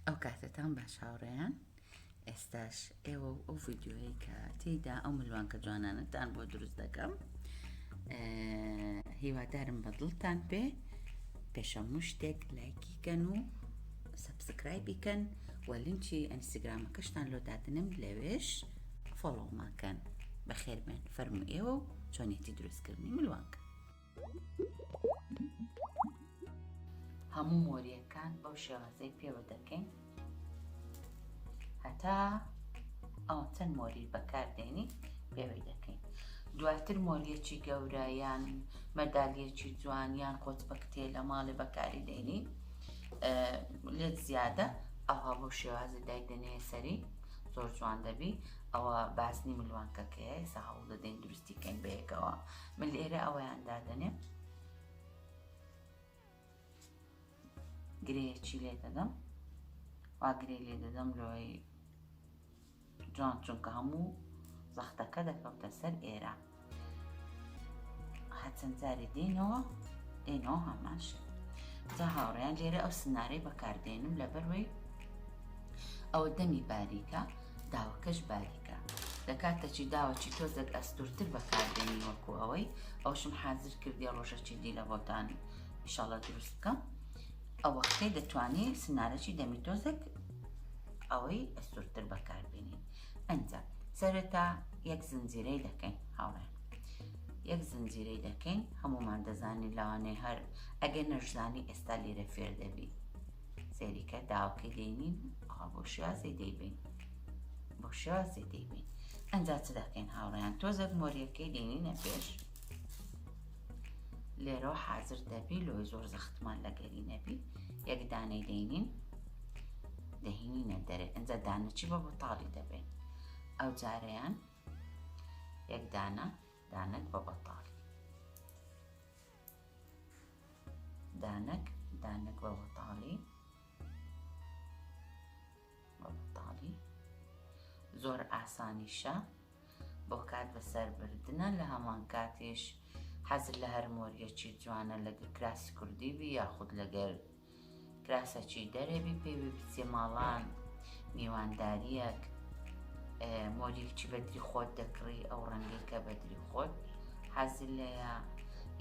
ئەو کاتتان باش هاوڕێیان ئێستاش ئێوە ئەو ڤیدیۆیی کە تێیدا ئەو ملوانکە جوانانتان بۆ دروست دەکەم هیوادارم بەدڵتان پێ پێشەموو شتێک لایکیکەن و سەبسکرایبیکەن و لینکی ئەنستیگرامەکەشتان لۆ دادنم لەوێش فۆڵۆماکەن بەخێربێن فەرموو ئێوە و چۆنێتی دروستکردنی ملوانکە هەموو مۆریەکان بەو شێوازەی پێوە دەکەین هەتا ئەو چەند مۆری بەکاردێنی پێوەی دەکەین دواتر مۆریەکی گەورە یان مەدالیەکی جوان یان قۆچبەکتێ لە ماڵی بەکاری دێنی لێت زیادە ئەوها بۆ شێوازی دایدنێ سەری زۆر جوان دەبی ئەوە باسنی ملوانکەکەیە ئێستا هەوڵ دەدەین دروستیکەین بەیەکەوە من لێرە ئەوەیان دادەنێم گرەیەکی لێ دەدەم وا گرەی لێ دەدەم لۆی جوان چونکە هەموو زەختەکە دەکەوتە سەر ئێرە هەچەند جارێ دێنەوە هەمان شت جا هاوڕێیان لێرە ئەو سنارەی بەکاردێنم لەبەروەی ئەوە دەمی باریکە داوەکەش باریکە دەکاتەچی داوەکی تۆزێک ئەستورتر بەکاردێنی وەکو ئەوەی ئەوشم حازر کردی ڕۆژەکی دی لە بۆتان ئینشاڵڵا دروست بکەم ئەو وەختەی دەتوانێت سنارەکی دەمی تۆزێک ئەوەی ئەستورتر بەکاربێنین ئەنجا سەرەتا یەک زنجیرەی دەکەین هاوڕێن یەک زنجیرەی دەکەین هەمومان دەزانی لەوانەیە هەر ئەگەر نەشزانی ئێستا لێرە فێر دەبی سێریکە داوەکەی دەینین بۆ شێوازەی دەیبین بۆ شێوازەی دەیبین ئەنجا چ دەکەین هاوڕێیان تۆزێک مۆریەکەی دێنینە پێش لێرەوە حازر دەبی لۆی زۆر زەختمان لەگەری نەبی یەک دانەی دەینین دەهینینە دەرێ ئەنجا دانەچی بە بەتاڵی دەبێن ئەو جارەیان یەک دانەک بە بەتاڵی دانەک بە بەتاڵی زۆر ئاسانیشە بۆ کات بەسەر بردنە لە هەمان کاتیش حەزر لە هەر مۆریەکی جوانە لەگەر کراسی کوردی بی یاخود لەگەر کراسەکی دەرێبی پێوی بچێ ماڵان میوانداریەک مۆریەکی بەدری خۆت دەکڕی ئەو ڕەنگەی کە بەدری خۆت حەزر لەیە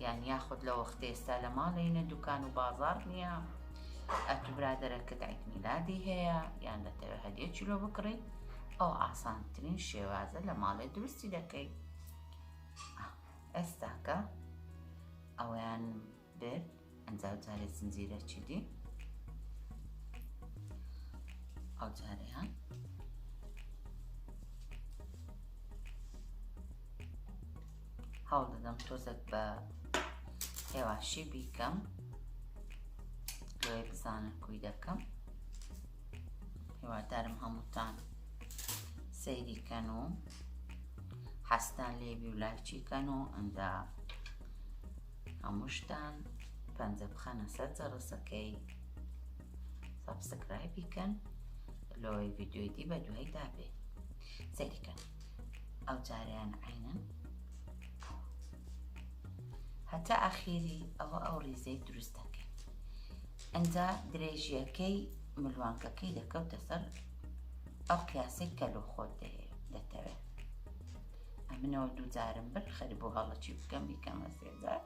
یان یاخود لە وەختە ئێستا لە ماڵێنە دوکان و بازار نییە ئەتو برادەرەکەت عید میلادی هەیە یان دەتەوێت هەدیەکی لۆ بکڕی ئەو ئاسانترین شێوازە لە ماڵێ دروستی دەکەی ئێستاکە ئەویان برد ئەنجا جارێ زنجیرەکی دی ئەو جارەیان هەوڵ دەدەم تۆزێک بە هێواشی بیکەم لۆی بزانە کوی دەکەم هیوادارم هەمووتان سەیریکەن و حەستان لێبی و لایکیکەن و ئەنجا هەمووشتان پەنجە بخەنە سەر جەرەسەکەی سەبسکرایبیکەن لۆی ڤیدیۆی دی بە دوای دابێ سەیریکەن ئەو جارەیان عینەن هەتا ئاخیری ئەوە ئەو ڕیزەی دروست دەکەین ئەنجا درێژیەکەی ملوانکەکەی دەکەوتە سەر ئەو قیاسەی کە لۆ خۆت دەتەوێت ئەمنەوە دوو جارم بر خەری بۆ هەڵەکی بکەم بیکەمە سێجار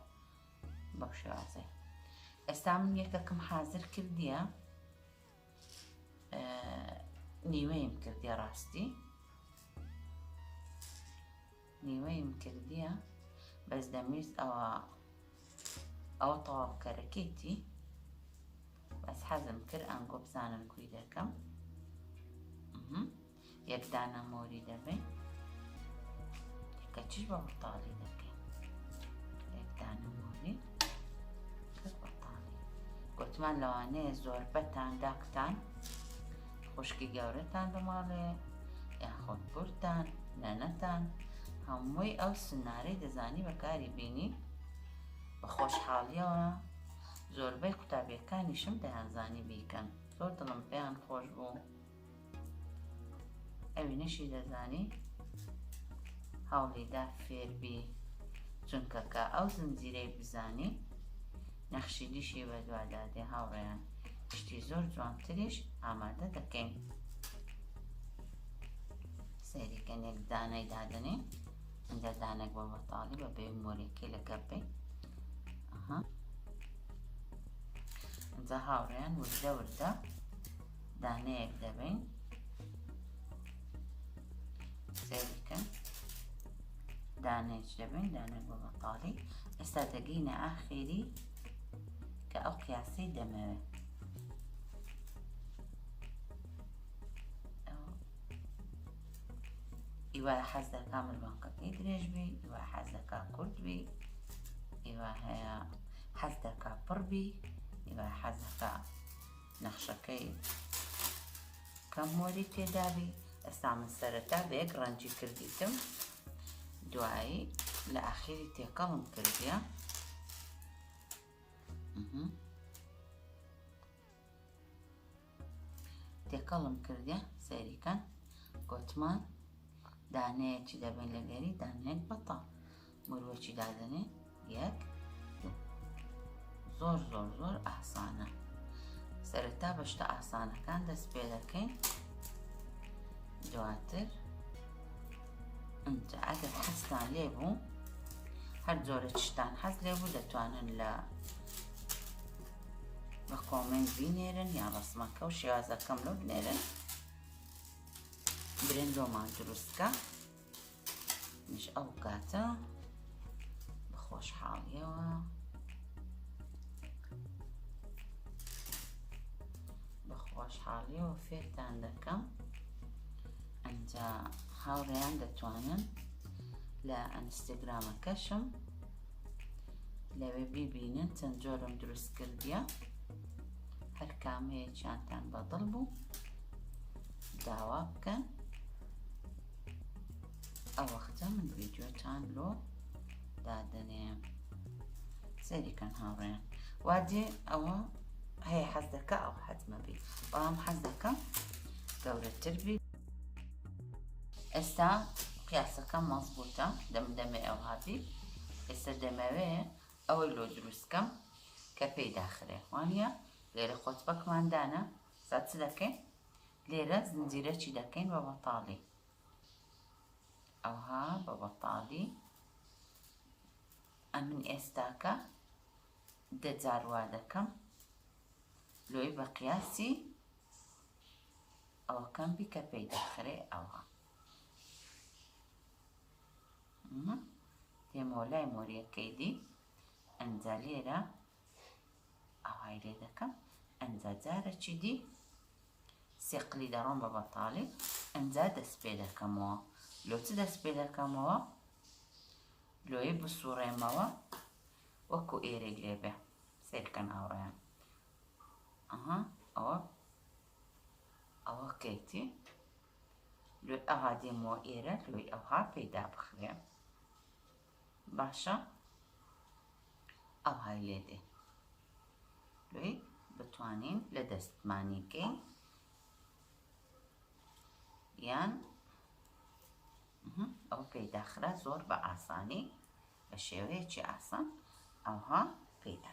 بەو شێوازەی ئێستا من یەکەکەم حازر کردیە نیوەیم کردیە ڕاستی نیوەیم کردیە بەس دەمویست ئەوە تەواوکەرەکەیتی بەس حەزم کرد ئەنگۆ بزانم کوی دەکەم یەک دانە مۆری دەبێت یەکەچیش بە بەتاڵی دەکەین یەک دانە مۆری کرد بەتاڵی گوتمان لەوانەیە زۆربەتان داکتان خوشکی گەورەتان لە ماڵێ یاخۆت بورتان نەنەتان هەمووی ئەو سنارەی دەزانی بەکاری بینی بە خۆشحاڵیەوە زۆربەی قوتابیەکانیشم دەیانزانی بیکەن زۆر دڵم پێیان خۆش بوو ئەوینەشی دەزانی هەوڵیدا فێربی چونکە کە ئەو زنجیرەی بزانی نەخشی دیشی بە دوادادێ هاوڕێیان شتی زۆر جوانتریش ئامادە دەکەین. سەیریکەن یەک دانەی دادنێ، ئەنجا دانێک بە بەتاڵی بە بێ مۆریەکەی لەگەڵ بێ. ئەنجا هاوڕێیان وردە وردە دانەیەک دەبین، سەیریکەن دانەیەک دەبین، دانێک بە بەتاڵی. ئێستا دەگەینە ئاخیری کە ئەو قیاسی دەمەوێت. ئیوای حەز دەکا ملوانکەکەی درێژ بی، ئیوای حەز دەکا کورت بی، ئیوای هەیە حەز دەکا پڕ بی، ئیوای حەز دەکا نەخشەکەی کەم مۆری تێدا بی. ئێستا من سەرەتا بە یەک ڕەنجی کردیتم، دوایی لە ئاخیری تێکەڵم کردیە. تێکەڵم کردیە، سەیریکەن گوتمان دانەیەکی دەبین لەگەری دانەیەک بەتاڵ. مروەکی دادنێ، یەک دوو. زۆر زۆر زۆر ئاسانە. سەرەتا بە شتە ئاسانەکان دەست پێ دەکەین، دواتر ئەنجا ئەگەر حەزتان لێ بوو، هەر جۆرە شتان حەز لێ بوو دەتوانن لە بە کۆمنت بینێرن یان ڕەسمەکە و شێوازەکەم لەو بنێرن. برێندۆمان دروستکە، منیش ئەو کاتە بە خۆشحاڵیەوە فێرتان دەکەم. ئەنجا هاوڕێیان دەتوانن لە ئەنستاگرامەکەشم لەوێ بیبینن چەند جۆرم دروست کردیە. هەر کامەیەکیانتان بەدڵ بوو داوا بکەن، ئەو وەختە من ڤیدیۆتان لۆ دادەنێم. سەیریکەن هاوڕێیان، وا دێ ئەوە هەیە حەز دەکا ئەو حەزمە بی، بەڵام حەز دەکەم گەورەتر بی. ئێستا قیاسەکەم مەزبووتە، دەمدەمێ ئەو هاتی. ئێستا دەمەوێ ئەوەی لۆ دروستکەم کە پێی داخرێ، وانە لێرە قۆتبەکماندانە. سا چ دەکەین؟ لێرە زنجیرەکی دەکەین بە بەتاڵی. ئەوها بە بەتاڵی ئەمن ئێستاکە 10 جار وا دەکەم، لۆی بە قیاسی ئەوەکەم بی کە پێی داخرێ. ئەوها دێمەوە لای مۆریەکەی دی، ئەنجا لێرە ئەوهای لێ دەکەم، ئەنجا جارەکی دی سێقلی دەڕۆم بە بەتاڵی، ئەنجا دەست پێ دەکەمەوە. لۆ چ دەست پێ دەکەمەوە؟ لۆی بسوڕێمەوە وەکو ئێرەی لێبێ. سێرکەن هاوڕێیان، ئەوە کەیتی، لۆی ئەوها دێمەوە ئێرە، لۆی ئەوها پێیدا بخرێ. باشە، ئەوهای لێ دێ، لۆی بتوانین لە دەستمانیکەین یان ئەو پێی داخرا زۆر بە ئاسانی، بە شێوەیەکی ئاسان ئەوها پێیدا